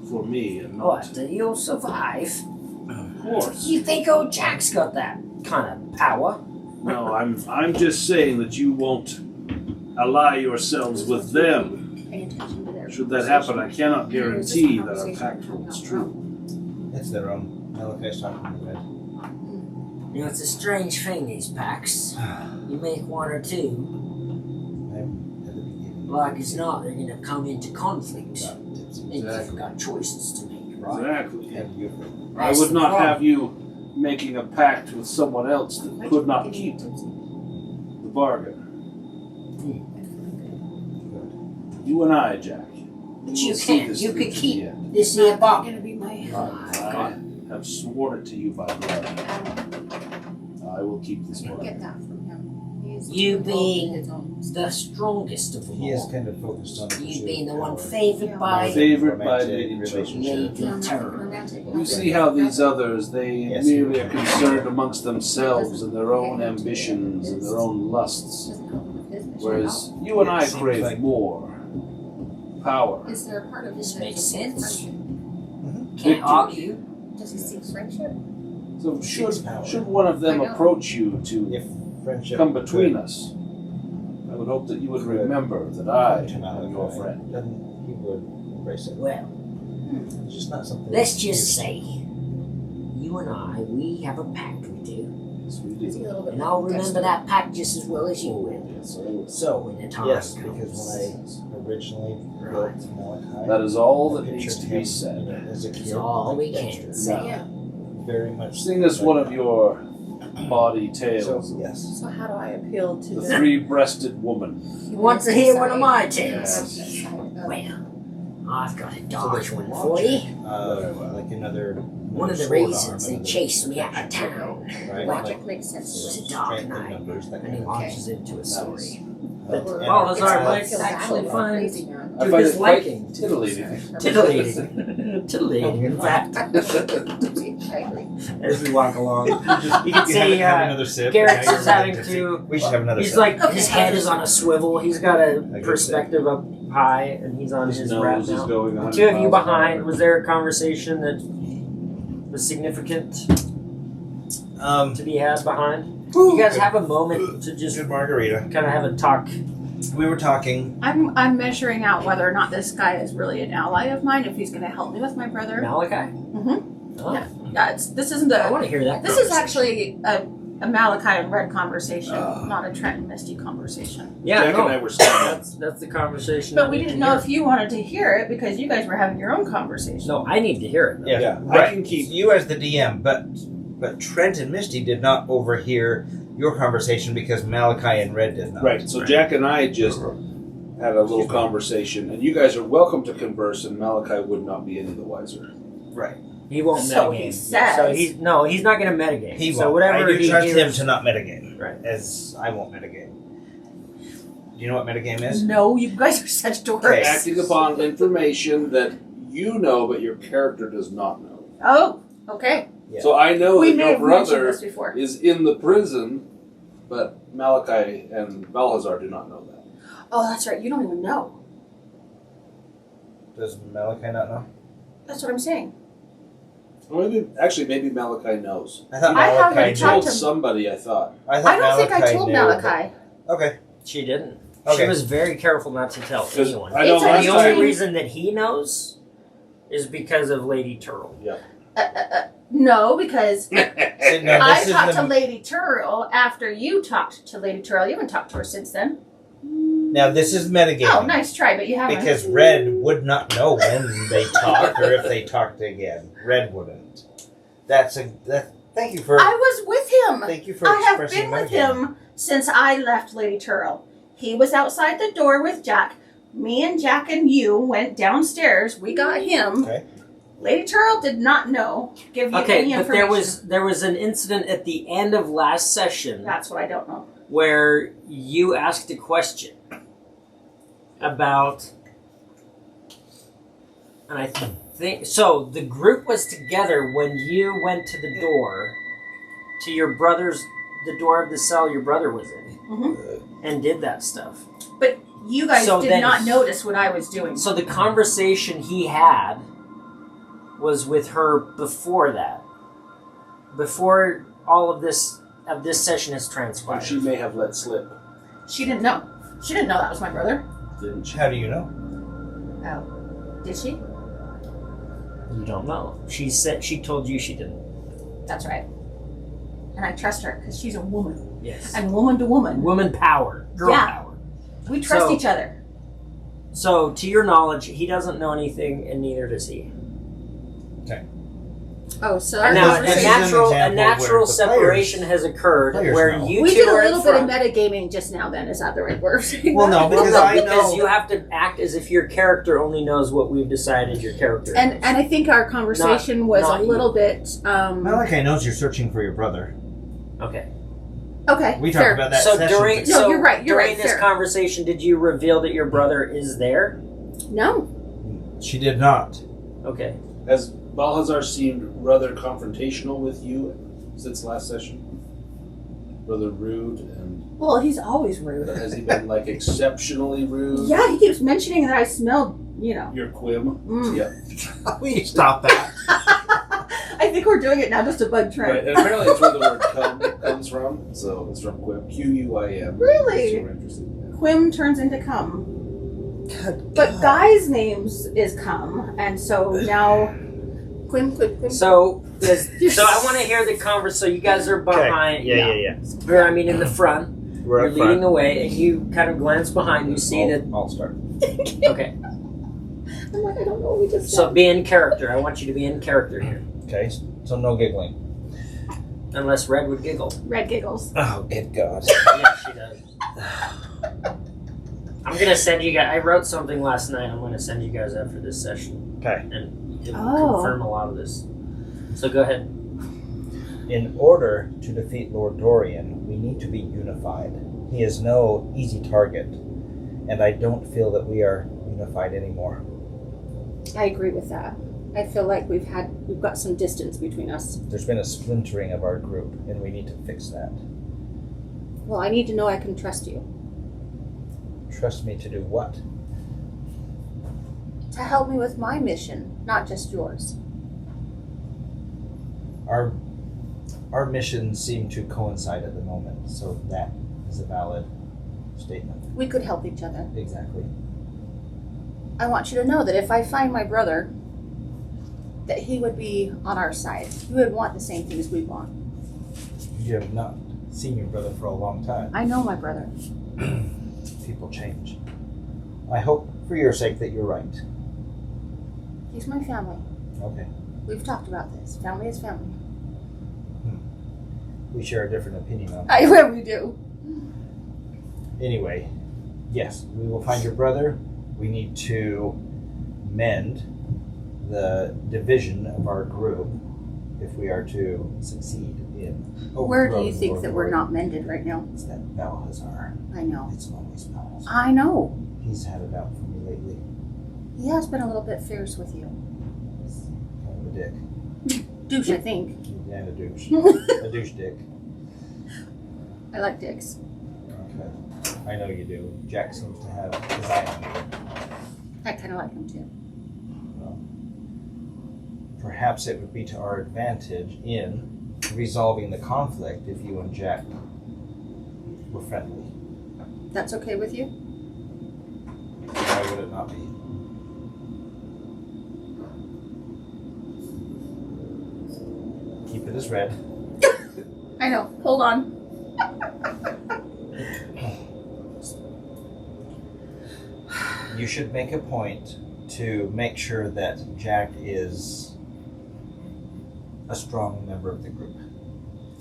for me and not. What? You'll survive? Of course. You think old Jack's got that kind of power? No, I'm just saying that you won't ally yourselves with them. Pay attention to their Should that happen, I cannot guarantee that our pact holds true. It's their own. Malachi's talking to Red. You know, it's a strange thing, these packs. You make one or two, like as not, they're gonna come into conflict. And you've got choices to make, right? Exactly. And I would not have you making a pact with someone else that could not keep the bargain. You and I, Jack. But we you will see can't. this You through could to the keep end. this here box. Gonna be my. I have sworn it to you by blood. I will keep this bargain. Get that from him. He's You involved in being his own the strongest of them he is all. kind of focused on the You pursuit being the of one power. favored by Favored by romantic Lady relationship. Lady Tearle. You see how these others, they Yes. merely are concerned amongst themselves and their own ambitions and their own lusts. Whereas you and I Seems crave like- more power. Is there a part of This this makes that seeks sense. friendship? Can't argue. Does he seek friendship? So Seeks power. should one of them I know. approach you to If friendship come between could us, I would hope that you would Could remember that I come to am your Malachi, friend. then he would embrace it. Well, It's just not something. let's just say, you and I, we have a pact we do. Yes, we Is he a do. little bit And I'll remember desperate? that pact just as well as you will. Yes, I will. So when the time Yes, comes. because when I originally built Malachi, That is all I that needs pictured to him be said. as a It's kid, all we like can Dexter. say. Yeah. Very much. Seeing as one of your body tales, So yes, So how do I appeal to the the three-breasted woman. You want to hear one of my tales? Yes. Well, I've got a so dodge the one for you. like another. One of the sword arm, reasons they another chased me out of protection, town right? logic Like makes sense. was a to dark strength in night, numbers, that and kind he of launches into a story. But But and Balthazar it's might like- actually find I to find his it quite liking. titillating. Titillating. Titillating, in fact, I agree. as we walk along. You can You see haven't had another sip. Garrett's now you're is having really to. We should have another He's sip. like, Okay. his head is on a swivel. He's got a good perspective up high, and he's on His his wrap nose is now. going The 100 two of you miles an behind, hour. was there a conversation that was significant to be had behind? You guys have a moment to just good margarita. kind of have a talk. We were talking. I'm measuring out whether or not this guy is really an ally of mine. If he's going to help me with my brother. Malachi? Mm-hmm. Oh, Yeah. Yeah. This isn't I a. want to hear that. This is conversation. actually a Malachi and Red conversation, not a Trent and Misty conversation. Yeah, Jack no, and I were standing. that's the conversation. But I we need didn't to know hear. if you wanted to hear it because you guys were having your own conversation. No, I need to hear it. Though. Yeah, I right. can keep- You as the DM, but Trent and Misty did not overhear your conversation because Malachi and Red did not. Right, so Jack and I just had a little conversation, and you guys are welcome to converse, and Malachi would not be any the wiser. Right. He won't So metagame. he says. So he's not going to metagame. He so won't. whatever I do he trust hears, him to not metagame. Right. As I won't metagame. Do you know what metagame is? No, you guys are such dorks. Okay. Acting upon information that you know, but your character does not know. Oh, okay. Yeah. So I know We that may your have mentioned brother this before. is in the prison, but Malachi and Balthazar do not know that. Oh, that's right. You don't even know. Does Malachi not know? That's what I'm saying. Well, maybe Malachi knows. I thought I haven't Malachi I talked told to- somebody, I thought. I I don't think I Malachi told knew, Malachi. but- Okay. she didn't. Okay. She was very careful not to tell 'Cause anyone. I know It's a- last The only time. reason that he knows is because of Lady Tearle. No, because See, no, I this is talked the- to Lady Tearle after you talked to Lady Tearle. You haven't talked to her since then. Now this is metagaming. Oh, nice try, but you haven't. Because Red would not know when they talked or if they talked again. Red wouldn't. Thank you for I was with him. thank you for I have expressing been with metagaming. him since I left Lady Tearle. He was outside the door with Jack. Me and Jack and you went downstairs. We got him. Okay. Lady Tearle did not know. Give you any Okay, but information. there was an incident at the end of last session That's what I don't know. where you asked a question about, and I think so. The group was together when you went to the door, to your brother's, the door of the cell your brother was in, and did that stuff. But you guys So did then- not notice what I was doing. So the conversation he had was with her before that, before all of this session has Or transpired. she may have let slip, She didn't know. She didn't know that was my brother. didn't she? How do you know? Oh. Did she? You don't know. She told you she didn't. That's right. and I trust her because she's a woman. Yes. And woman to woman, Woman power. Girl Yeah. power. we trust So- each other. So, to your knowledge, he doesn't know anything, and neither does he. Oh, so our Now, a this is conversation. an natural example where natural the separation has occurred players where know. you We two did a are in little bit of front. metagaming just now. Then is that the right word? Well, no, because Well, I no, because know. you have to act as if your character only knows what we've decided your character And knows. I think our conversation was not a little you. bit. Malachi knows you're searching for your brother. Okay. Okay, We talked fair. about that So session. during No, so you're right, you're during right, this fair. conversation, did you reveal that your brother is there? No, She did not. Okay. Has Balhazar seemed rather confrontational with you since last session? Rather rude, and well, he's always rude. has he been like exceptionally rude? Yeah, he keeps mentioning that I smelled. You know. Your quim. Mm. Yeah. Will you stop that? I think we're doing it now just to bug Right. Trent. And apparently that's where the word cum comes from. So it's from quim. Quim. Really? If you're interested. Yeah. Quim turns into cum. But guys' names is cum, and so now Quim. So You're so I want to hear the conversation. So you guys are behind. Yeah. Or, I mean, in the front. We're You're up leading front. the way, and you kind of glance behind. You see that. I'll start. Okay. I'm like, I don't know what we just So said. be in character. I want you to be in character here, Okay, so no giggling. unless Red would giggle. Red giggles. Oh, good God. Yeah, she does. I'm gonna send you guys. I wrote something last night. I'm gonna send you guys after this session, Okay. and it will Oh. confirm a lot of this. So go ahead. In order to defeat Lord Dorian, we need to be unified. He is no easy target, and I don't feel that we are unified anymore. I agree with that. I feel like we've got some distance between us. There's been a splintering of our group, and we need to fix that. Well, I need to know I can trust you Trust me to do what? to help me with my mission, not just yours. Our missions seem to coincide at the moment, so that is a valid statement. We could help each other. Exactly. I want you to know that if I find my brother, that he would be on our side. He would want the same things we want. You have not seen your brother for a long time. I know my brother. People change. I hope, for your sake, that you're right. He's my family. Okay. We've talked about this. Family is family. We share a different opinion on that. I really do. Anyway, yes, we will find your brother. We need to mend the division of our group if we are to succeed in Where do you overthrowing think Lord that we're Dorian. not mended right now? It's that Balhazar. I know. It's always Balhazar. I know. He's had it out for me lately. He has been a little bit fierce with you. Kind of a dick. Douche, I think. And a douche. A douche dick. I like dicks. Okay. I know you do. Jack seems to have his eye on you. I kind of like him too. Well, perhaps it would be to our advantage in resolving the conflict if you and Jack were friendly. That's okay with you? Why would it not be? Keep it as red. I know. Hold on. You should make a point to make sure that Jack is a strong member of the group.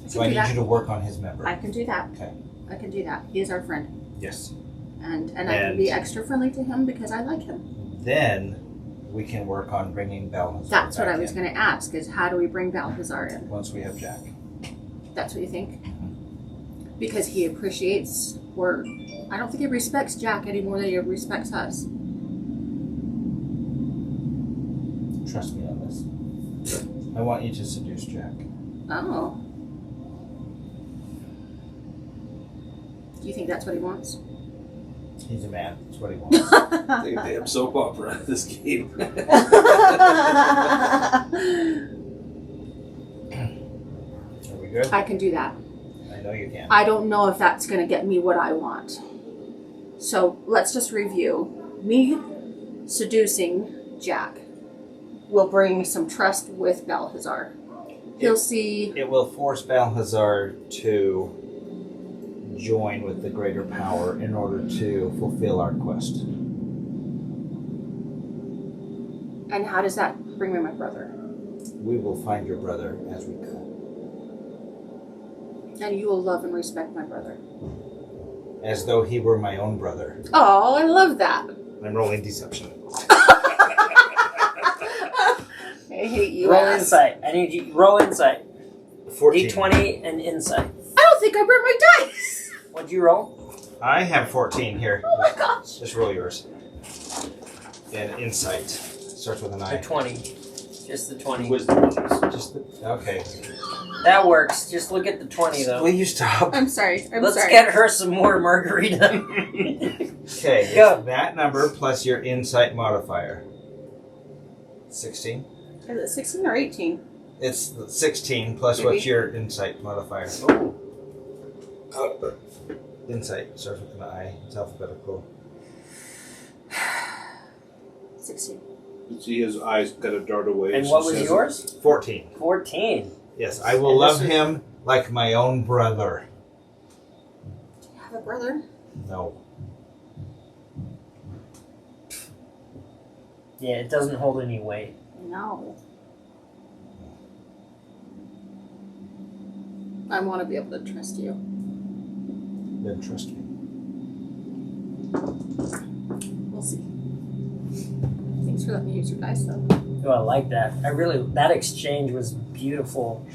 So I do need that. you to work on his member. I can do that. Okay. I can do that. He is our friend. Yes. And I can be extra friendly to him because I like him. Then we can work on bringing Balhazar That's what back I was in going to ask is how do we bring Balthazar in? once we have Jack. That's what you think? Because he appreciates, or I don't think he respects Jack any more than he respects us. Trust me on this. I want you to seduce Jack. Oh. Do you think that's what he wants? He's a man. That's what he wants. Take a damn soap opera out of this game. Are we good? I can do that. I know you can. I don't know if that's going to get me what I want. So let's just review. Me seducing Jack will bring some trust with Balthazar. He'll see. It will force Balthazar to join with the greater power in order to fulfill our quest. And how does that bring me my brother? We will find your brother as we go. And you will love and respect my brother. As though he were my own brother. Oh, I love that. I'm rolling deception. I hate you. Roll ass. insight. I need you. Roll insight. 14. D20 and insight. I don't think I burned my dice. What'd you roll? I have 14 here. Oh my gosh. Just roll yours. And insight. Starts with an The I. 20. Just the 20. Wisdom rolls. Just the, okay. That works. Just look at the 20 though. Will you stop? I'm sorry. Let's sorry. get her some more margarita. Okay, Go. it's that number plus your insight modifier. 16? Is it 16 or 18? It's 16 plus what's your insight modifier? Ooh. Insight starts with an I. It's alphabetical. 16. You see his eyes kind of dart away. And as what she was says yours? 14. 14. Yes, I will And love this is- him like my own brother. Do you have a brother? No. Yeah, it doesn't hold any weight. No. I want to be able to trust you. Then trust me. We'll see. Thanks for letting me use your dice, though. Oh, I like that. That exchange was beautiful.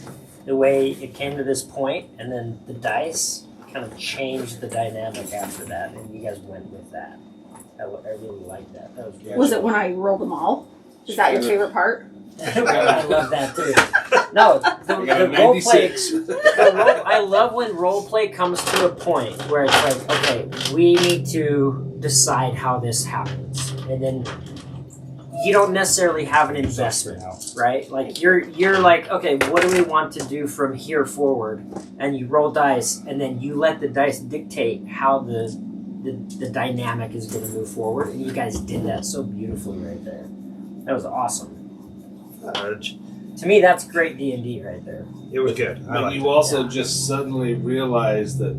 The way it came to this point, and then the dice kind of changed the dynamic after that, and you guys went with that. I really like that. That was beautiful. Was it when I rolled them all? Is that your favorite part? I love that too. No, You got a the role play. 96. I love when role play comes to a point where it's like, okay, we need to decide how this happens, and then you don't necessarily have an investment, right? Like you're like, okay, what do we want to do from here forward? And you roll dice, and then you let the dice dictate how the dynamic is going to move forward. And you guys did that so beautifully right there. That was awesome. To me, that's great D&D right there. It was good. I But liked you it. also just suddenly realize that,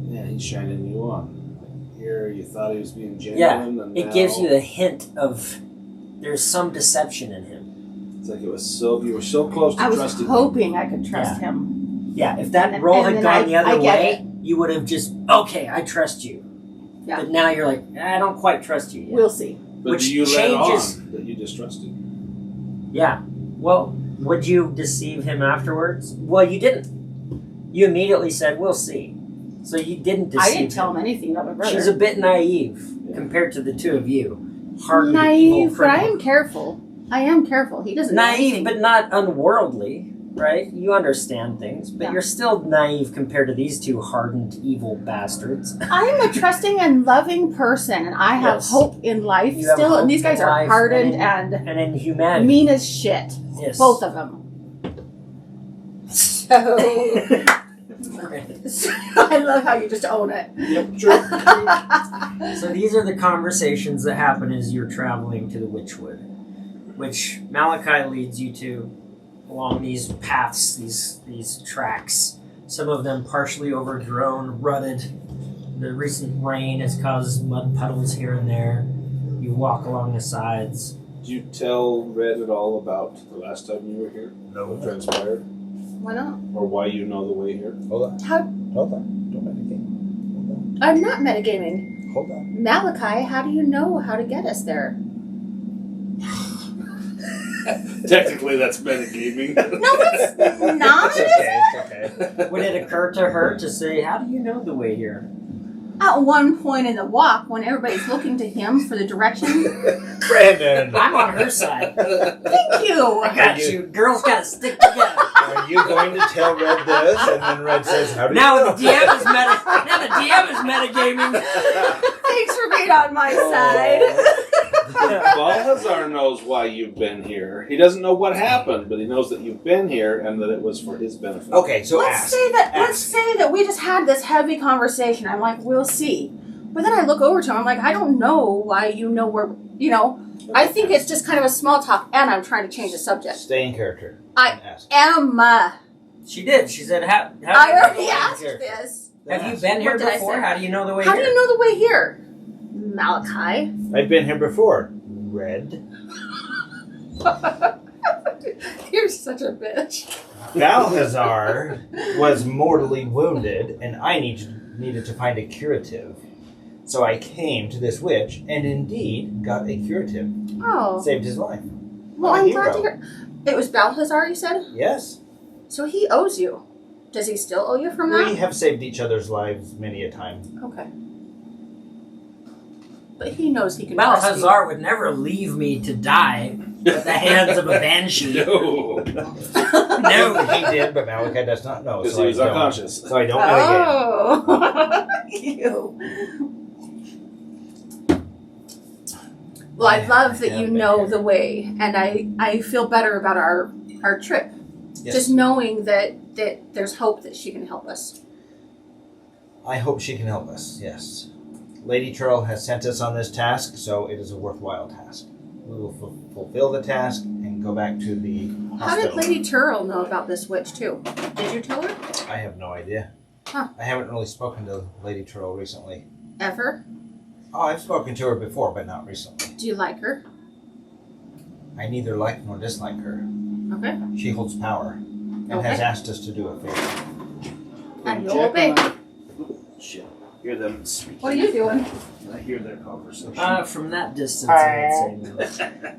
yeah, he's shining you on. Here, you thought he was being genuine, and It now gives you the hint of there's some deception in him. it's like you were so close to I was trusting him. hoping I could trust him. Yeah, if that And- roll and had then gone the other I get way, it. you would have just, okay, I trust you. Yeah. But now you're like, I don't quite trust you yet. We'll see. But which do you changes- let on that you distrusted? Yeah. Well, would you deceive him afterwards? Well, you didn't. You immediately said, we'll see. So you didn't deceive I didn't tell him anything about my brother. She's a bit naive compared to the two of you. Hardened evil naive, but I criminal. am careful. I am careful. He doesn't know Naive, anything. but not unworldly, right? You understand things, but Yeah. you're still naive compared to these two hardened evil bastards. I am a trusting and loving person, and I have Yes. hope in life You have still. hope And these guys in are life hardened and and in humanity. mean as shit. Yes. Both of them. So, I love how you just own it. Yep, true. So these are the conversations that happen as you're traveling to the Wytchwood, which Malachi leads you to along these paths, these tracks. Some of them partially overgrown, rutted. The recent rain has caused mud puddles here and there. You walk along the sides. Did you tell Red at all about the last time you were here? What transpired? Why not? Or why you know the way here? Hold on. How? Hold on. Don't medicate. I'm not metagaming. Hold on. Malachi, how do you know how to get us there? Technically, that's metagaming. No, it's not. It's okay. Would it occur to her to say, how do you know the way here? At one point in the walk, when everybody's looking to him for the direction. Brandon, I'm on her side. Thank you. I got you. Girls gotta stick together. are you going to tell Red this? And then Red says, how do you Now know? the DM is metagaming. Thanks for being on my side. Balthazar knows why you've been here. He doesn't know what happened, but he knows that you've been here and that it was for his benefit. Okay, so Let's ask. say that. Let's Ask. say that we just had this heavy conversation. I'm like, we'll see. But then I look over to him. I'm like, I don't know why you know where. You know, I think it's just kind of a small talk, and I'm trying to change the subject. Stay in character. I and ask. Emma. She did. She said, "How I do you already know the way asked here? this. Have you been here What did I before? say? How do you know the way How here?" do you know the way here? Malachi. I've been here before. Red. You're such a bitch. Balthazar was mortally wounded, and I needed to find a curative. So I came to this witch, and indeed got a curative. Oh. Saved his life. Well, I'm I'm a glad to hero. hear. It was Balthazar, you said? Yes. So he owes you. Does he still owe you from We that? have saved each other's lives many a time. Okay. But he knows he can trust you. Balthazar would never leave me to die at the hands of a banshee. No. No. He did, but Malachi does not know. Because So he was I don't. unconscious. So I don't know again. Oh. You. Well, I love that have you been know here. the way, and I feel better about our trip. Yes. Just knowing that there's hope that she can help us. I hope she can help us, yes. Lady Tearle has sent us on this task, so it is a worthwhile task. We will fulfill the task and go back to the How did hospital. Lady Tearle know about this witch too? Did you tell her? I have no idea. Huh. I haven't really spoken to Lady Tearle recently. Ever? Oh, I've spoken to her before, but not recently. Do you like her? I neither like nor dislike her. Okay. She holds power and Okay. has asked us to do a favor. And you'll obey. Shit. Hear them speaking. What are you doing? I hear their conversation. From that distance, I would say no.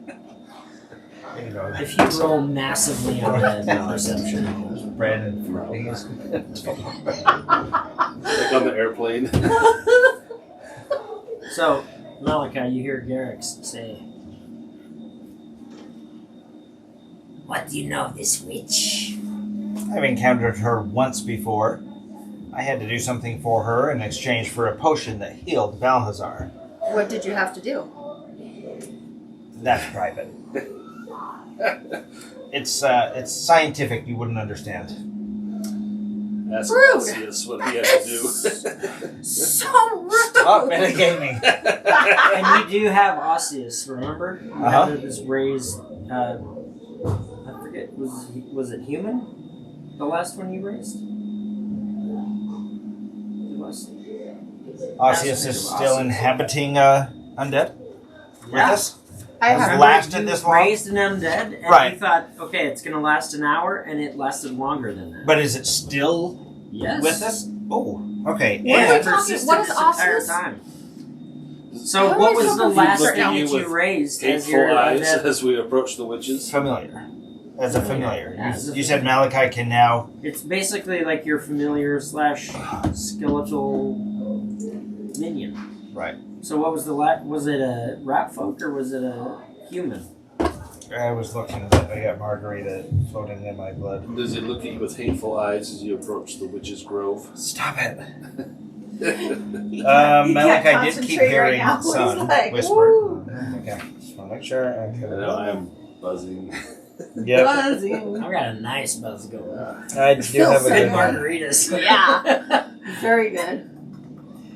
You know, If you roll massively on the perception. bread and things. Like on the airplane. So, Malachi, you hear Garrick say, "What do you know of this witch?" I've encountered her once before. I had to do something for her in exchange for a potion that healed Balthazar. What did you have to do? That's private. It's scientific. You wouldn't understand. Ask Rude. Cassius what he had to do. So rude. Stop metagaming. And you do have Osseous, remember? You Uh-huh. had this raised, I forget, was it human? The last one you raised? It was. Osseous is still inhabiting undead with Yeah. us. I Has have lasted You this long? raised an undead, and Right. you thought, okay, it's going to last an hour, and it lasted longer than that. But is it still Yes. with us? Oh, okay. What are we And talking- Persisted what is this entire Osseous? time. Why So am what I was so the confused last right now? thing that With you raised as Hateful your eyes undead? as we approach the witches. familiar. As a familiar. Yeah, You said Malachi can now. It's basically like your familiar / skeletal minion. Right. So what was the was it a rat folk or was it a human? I was looking, but I got margarita floating in my blood. Does it look at you with hateful eyes as you approach the witch's grove? Stop it. You can't Malachi did keep concentrate right hearing now. son He's like, whisper. woo. Okay, just want to make sure. I know I am buzzing. Yep. Buzzing. I've got a nice buzz going. I do have a Feels Good good one. margaritas. Yeah. Very good.